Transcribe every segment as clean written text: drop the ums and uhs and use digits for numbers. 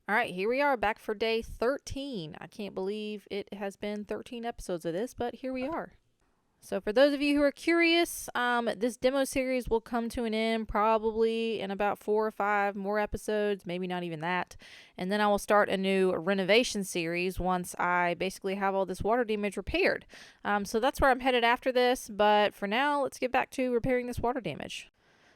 All right, here we are back for day 13. I can't believe it has been 13 episodes of this, but here we are. So for those of you who are curious, this demo series will come to an end probably in about 4 or 5 more episodes, maybe not even that. And then I will start a new renovation series once I basically have all this water damage repaired. So that's where I'm headed after this, but for now, let's get back to repairing this water damage.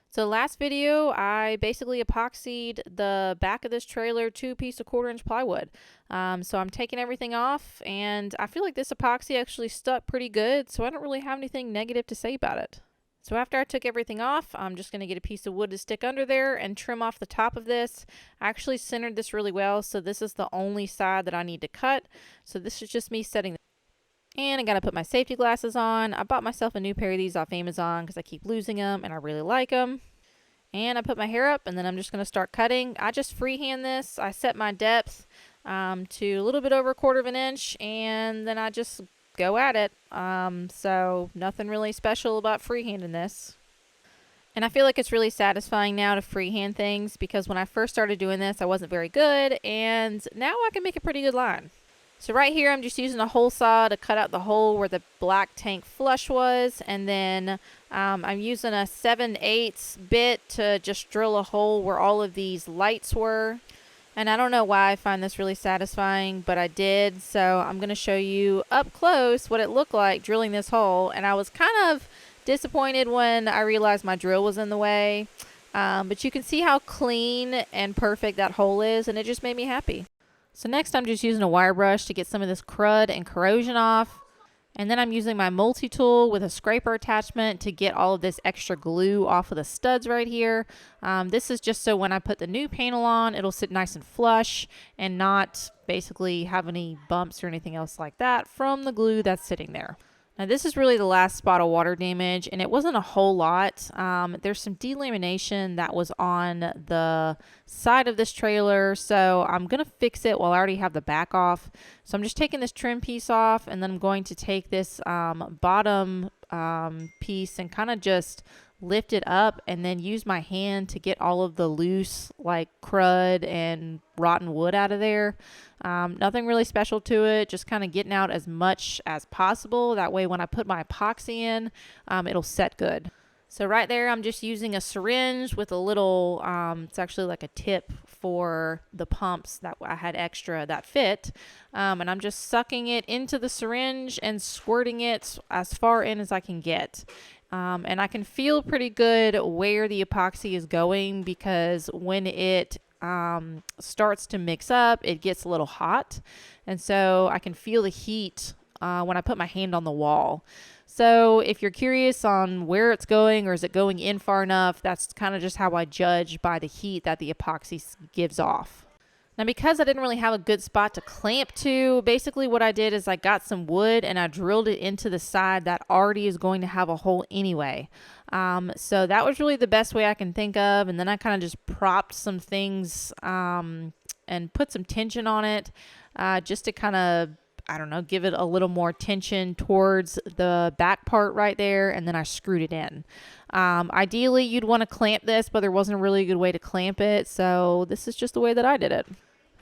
So last video, I basically epoxied the back of this trailer to a piece of 1/4-inch plywood. So I'm taking everything off, and I feel like this epoxy actually stuck pretty good, so I don't really have anything negative to say about it. So after I took everything off, I'm just going to get a piece of wood to stick under there and trim off the top of this. I actually centered this really well, so this is the only side that I need to cut. So this is just me setting. And I gotta put my safety glasses on. I bought myself a new pair of these off Amazon because I keep losing them and I really like them. And I put my hair up, and then I'm just gonna start cutting. I just freehand this. I set my depth to a little bit over 1/4 of an inch, and then I just go at it. So nothing really special about freehanding this. And I feel like it's really satisfying now to freehand things because when I first started doing this, I wasn't very good, and now I can make a pretty good line. So right here, I'm just using a hole saw to cut out the hole where the black tank flush was. And then I'm using a 7/8 bit to just drill a hole where all of these lights were. And I don't know why I find this really satisfying, but I did. So I'm going to show you up close what it looked like drilling this hole. And I was kind of disappointed when I realized my drill was in the way. But you can see how clean and perfect that hole is, and it just made me happy. So next I'm just using a wire brush to get some of this crud and corrosion off. And then I'm using my multi-tool with a scraper attachment to get all of this extra glue off of the studs right here. This is just so when I put the new panel on, it'll sit nice and flush and not basically have any bumps or anything else like that from the glue that's sitting there. Now this is really the last spot of water damage, and it wasn't a whole lot. There's some delamination that was on the side of this trailer, so I'm going to fix it while I already have the back off. So I'm just taking this trim piece off, and then I'm going to take this bottom piece and kind of just lift it up and then use my hand to get all of the loose like crud and rotten wood out of there. Nothing really special to it, just kind of getting out as much as possible. That way when I put my epoxy in, it'll set good. So right there, I'm just using a syringe with a little, it's actually like a tip for the pumps that I had extra that fit. And I'm just sucking it into the syringe and squirting it as far in as I can get. And I can feel pretty good where the epoxy is going because when it starts to mix up, it gets a little hot. And so I can feel the heat when I put my hand on the wall. So if you're curious on where it's going or is it going in far enough, that's kind of just how I judge by the heat that the epoxy gives off. Now, because I didn't really have a good spot to clamp to, basically what I did is I got some wood and I drilled it into the side that already is going to have a hole anyway. So that was really the best way I can think of. And then I kind of just propped some things and put some tension on it just to kind of, I don't know, give it a little more tension towards the back part right there. And then I screwed it in. Ideally, you'd want to clamp this, but there wasn't a really good way to clamp it. So this is just the way that I did it.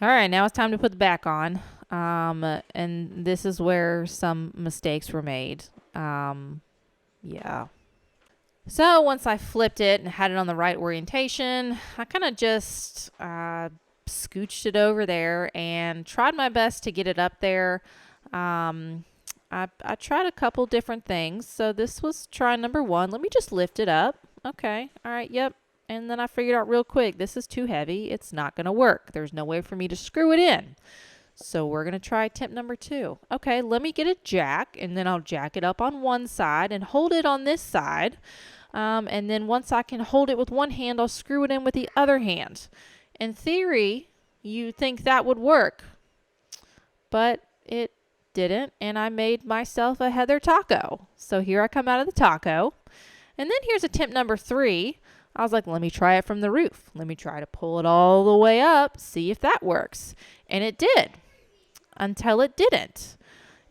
All right, now it's time to put the back on. And this is where some mistakes were made. Yeah. So once I flipped it and had it on the right orientation, I kind of just scooched it over there and tried my best to get it up there. I tried a couple different things. So this was try number 1. Let me just lift it up. Okay. All right. Yep. And then I figured out real quick, this is too heavy. It's not going to work. There's no way for me to screw it in. So we're going to try attempt number 2. Okay. Let me get a jack, and then I'll jack it up on one side and hold it on this side. And then once I can hold it with one hand, I'll screw it in with the other hand. In theory, you think that would work, but it didn't, and I made myself a heather taco. So here I come out of the taco, and then here's attempt number 3. I was like, let me try it from the roof. Let me try to pull it all the way up, see if that works. And it did, until it didn't.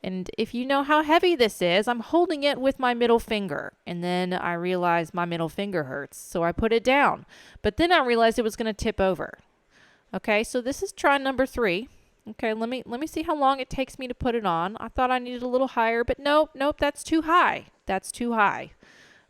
And if you know how heavy this is, I'm holding it with my middle finger. And then I realized my middle finger hurts, so I put it down. But then I realized it was going to tip over. Okay, so this is try number 3. Okay, let me see how long it takes me to put it on. I thought I needed a little higher, but nope, that's too high. That's too high.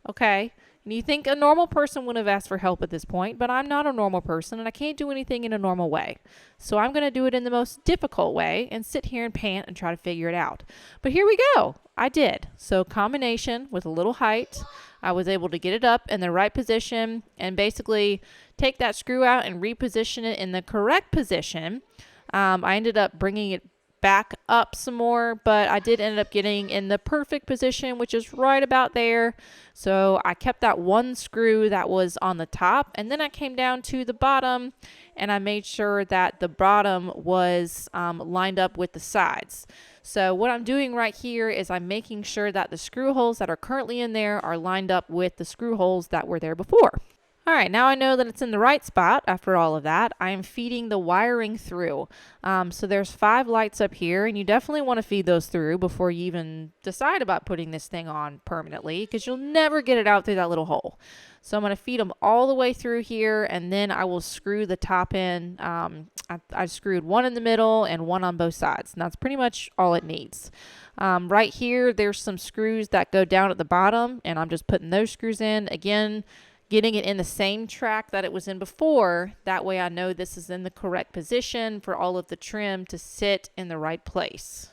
Okay, and you think a normal person would have asked for help at this point, but I'm not a normal person and I can't do anything in a normal way. So I'm going to do it in the most difficult way and sit here and pant and try to figure it out. But here we go. I did. So combination with a little height, I was able to get it up in the right position and basically take that screw out and reposition it in the correct position. I ended up bringing it back up some more, but I did end up getting in the perfect position, which is right about there. So I kept that one screw that was on the top, and then I came down to the bottom and I made sure that the bottom was lined up with the sides. So what I'm doing right here is I'm making sure that the screw holes that are currently in there are lined up with the screw holes that were there before. All right, now I know that it's in the right spot after all of that. I am feeding the wiring through. So there's 5 lights up here, and you definitely want to feed those through before you even decide about putting this thing on permanently, because you'll never get it out through that little hole. So I'm going to feed them all the way through here, and then I will screw the top in. I screwed one in the middle and one on both sides, and that's pretty much all it needs. Right here, there's some screws that go down at the bottom, and I'm just putting those screws in. Again, getting it in the same track that it was in before. That way I know this is in the correct position for all of the trim to sit in the right place.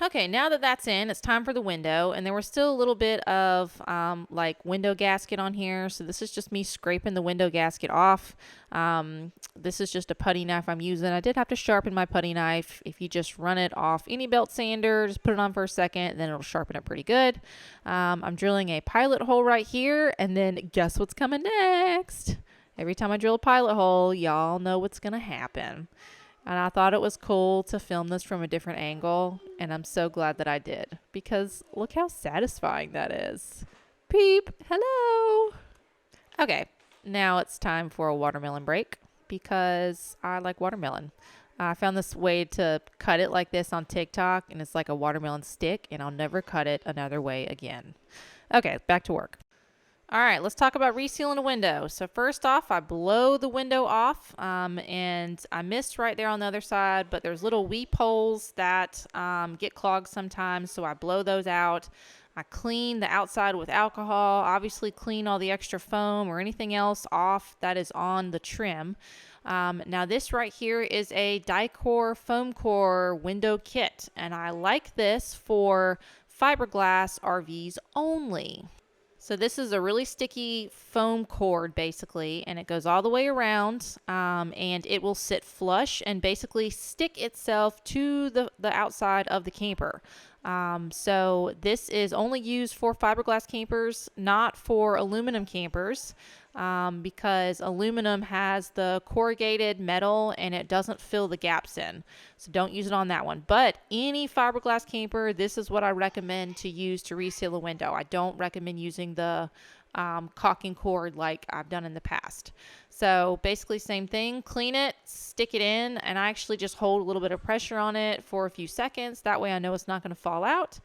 Okay, now that that's in, it's time for the window, and there was still a little bit of like window gasket on here, so this is just me scraping the window gasket off. This is just a putty knife I'm using. I did have to sharpen my putty knife. If you just run it off any belt sander, just put it on for a second, then it'll sharpen it pretty good. I'm drilling a pilot hole right here, and then guess what's coming next? Every time I drill a pilot hole, y'all know what's gonna happen. And I thought it was cool to film this from a different angle, and I'm so glad that I did, because look how satisfying that is. Peep, hello. Okay, now it's time for a watermelon break, because I like watermelon. I found this way to cut it like this on TikTok, and it's like a watermelon stick, and I'll never cut it another way again. Okay, back to work. All right, let's talk about resealing a window. So first off, I blow the window off, and I missed right there on the other side, but there's little weep holes that get clogged sometimes, so I blow those out. I clean the outside with alcohol, obviously clean all the extra foam or anything else off that is on the trim. Now this right here is a die-core foam core window kit, and I like this for fiberglass RVs only. So this is a really sticky foam cord basically, and it goes all the way around, and it will sit flush and basically stick itself to the outside of the camper. So this is only used for fiberglass campers, not for aluminum campers, because aluminum has the corrugated metal and it doesn't fill the gaps in. So don't use it on that one. But any fiberglass camper, this is what I recommend to use to reseal a window. I don't recommend using the caulking cord like I've done in the past. So basically same thing, clean it, stick it in, and I actually just hold a little bit of pressure on it for a few seconds. That way I know it's not going to fall out.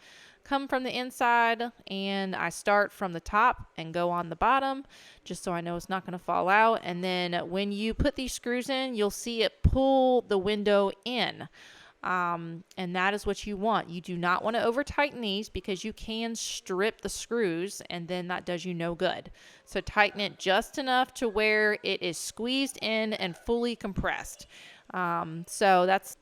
Come from the inside, and I start from the top and go on the bottom just so I know it's not going to fall out. And then when you put these screws in, you'll see it pull the window in. And that is what you want. You do not want to over tighten these because you can strip the screws and then that does you no good. So tighten it just enough to where it is squeezed in and fully compressed. So that's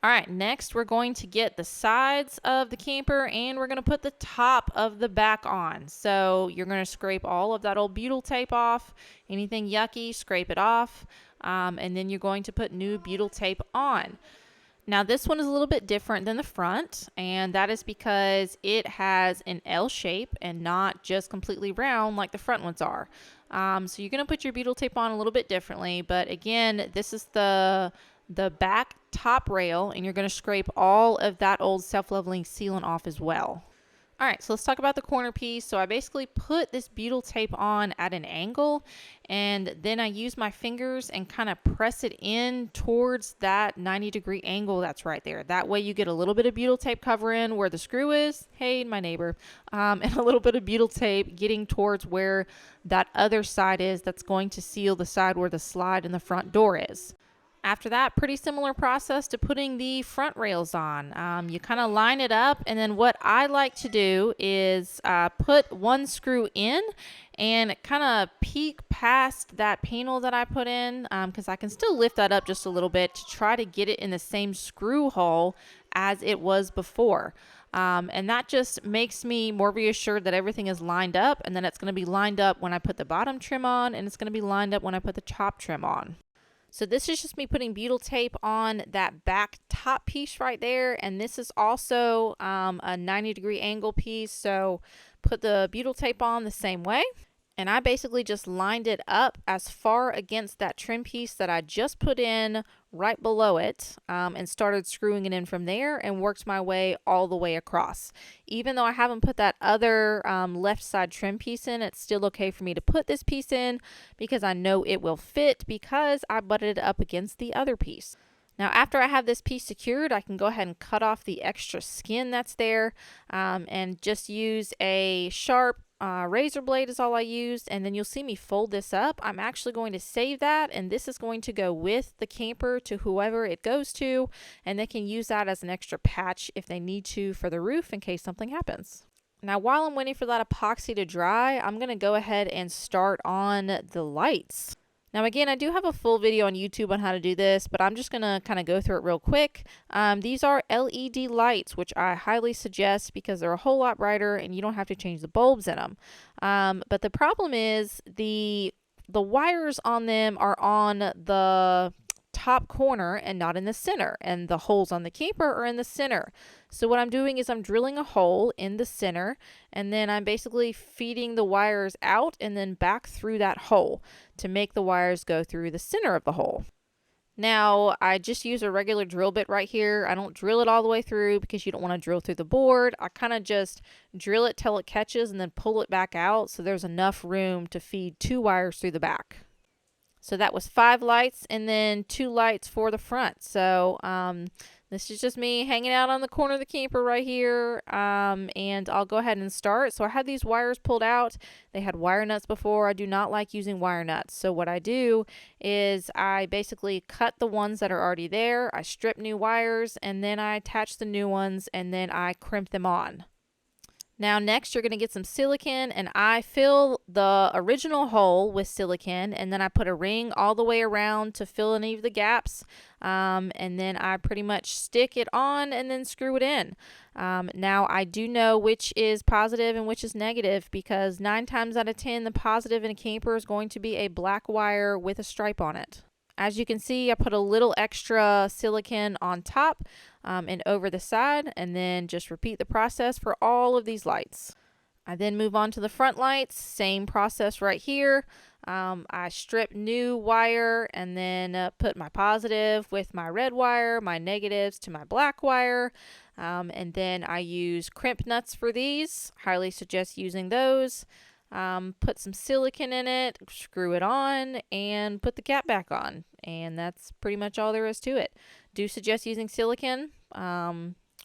all right. Next, we're going to get the sides of the camper and we're going to put the top of the back on. So you're going to scrape all of that old butyl tape off. Anything yucky, scrape it off. And then you're going to put new butyl tape on. Now this one is a little bit different than the front, and that is because it has an L shape and not just completely round like the front ones are. So you're going to put your butyl tape on a little bit differently, but again, this is the back top rail, and you're going to scrape all of that old self-leveling sealant off as well. All right, so let's talk about the corner piece. So I basically put this butyl tape on at an angle, and then I use my fingers and kind of press it in towards that 90-degree angle that's right there. That way you get a little bit of butyl tape covering where the screw is, hey, my neighbor, and a little bit of butyl tape getting towards where that other side is that's going to seal the side where the slide in the front door is. After that, pretty similar process to putting the front rails on. You kind of line it up, and then what I like to do is put one screw in and kind of peek past that panel that I put in, because I can still lift that up just a little bit to try to get it in the same screw hole as it was before. And that just makes me more reassured that everything is lined up, and then it's going to be lined up when I put the bottom trim on, and it's going to be lined up when I put the top trim on. So this is just me putting butyl tape on that back top piece right there. And this is also a 90-degree angle piece. So put the butyl tape on the same way. And I basically just lined it up as far against that trim piece that I just put in right below it, and started screwing it in from there and worked my way all the way across. Even though I haven't put that other left side trim piece in, it's still okay for me to put this piece in because I know it will fit because I butted it up against the other piece. Now, after I have this piece secured, I can go ahead and cut off the extra skin that's there, and just use a sharp razor blade is all I used, and then you'll see me fold this up. I'm actually going to save that, and this is going to go with the camper to whoever it goes to, and they can use that as an extra patch if they need to for the roof in case something happens. Now, while I'm waiting for that epoxy to dry, I'm going to go ahead and start on the lights. Now, again, I do have a full video on YouTube on how to do this, but I'm just going to kind of go through it real quick. These are LED lights, which I highly suggest because they're a whole lot brighter and you don't have to change the bulbs in them. But the problem is the wires on them are on the top corner and not in the center, and the holes on the camper are in the center. So what I'm doing is I'm drilling a hole in the center, and then I'm basically feeding the wires out and then back through that hole to make the wires go through the center of the hole. Now, I just use a regular drill bit right here. I don't drill it all the way through because you don't want to drill through the board. I kind of just drill it till it catches and then pull it back out so there's enough room to feed 2 wires through the back. So that was 5 lights and then 2 lights for the front. So this is just me hanging out on the corner of the camper right here, and I'll go ahead and start. So I had these wires pulled out. They had wire nuts before. I do not like using wire nuts. So what I do is I basically cut the ones that are already there. I strip new wires, and then I attach the new ones, and then I crimp them on. Now next you're going to get some silicone, and I fill the original hole with silicone, and then I put a ring all the way around to fill any of the gaps, and then I pretty much stick it on and then screw it in. Now I do know which is positive and which is negative because 9 times out of 10 the positive in a camper is going to be a black wire with a stripe on it. As you can see, I put a little extra silicone on top and over the side, and then just repeat the process for all of these lights. I then move on to the front lights, same process right here. I strip new wire and then put my positive with my red wire, my negatives to my black wire, and then I use crimp nuts for these. Highly suggest using those. Put some silicone in it, screw it on, and put the cap back on. And that's pretty much all there is to it. Do suggest using silicone.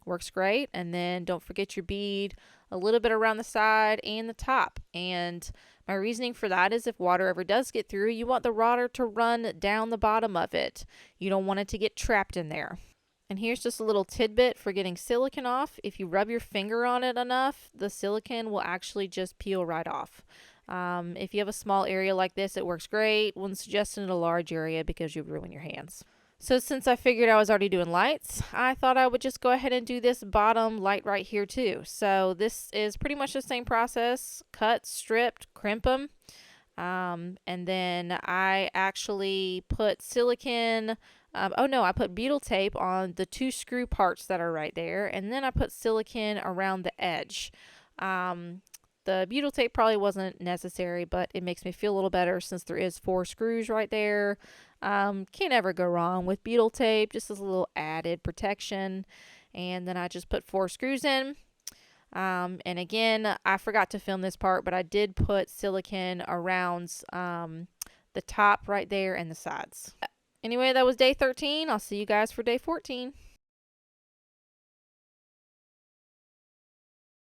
Works great. And then don't forget your bead a little bit around the side and the top. And my reasoning for that is if water ever does get through, you want the water to run down the bottom of it. You don't want it to get trapped in there. And here's just a little tidbit for getting silicone off. If you rub your finger on it enough, the silicone will actually just peel right off. If you have a small area like this, it works great. Wouldn't suggest it in a large area because you'd ruin your hands. So since I figured I was already doing lights, I thought I would just go ahead and do this bottom light right here too. So this is pretty much the same process. Cut, stripped, crimp them. And then I actually put silicone, I put butyl tape on the 2 screw parts that are right there, and then I put silicone around the edge. The butyl tape probably wasn't necessary, but it makes me feel a little better since there is 4 screws right there. Can't ever go wrong with butyl tape, just as a little added protection. And then I just put 4 screws in. And again, I forgot to film this part, but I did put silicone around the top right there and the sides. Anyway, that was day 13. I'll see you guys for day 14.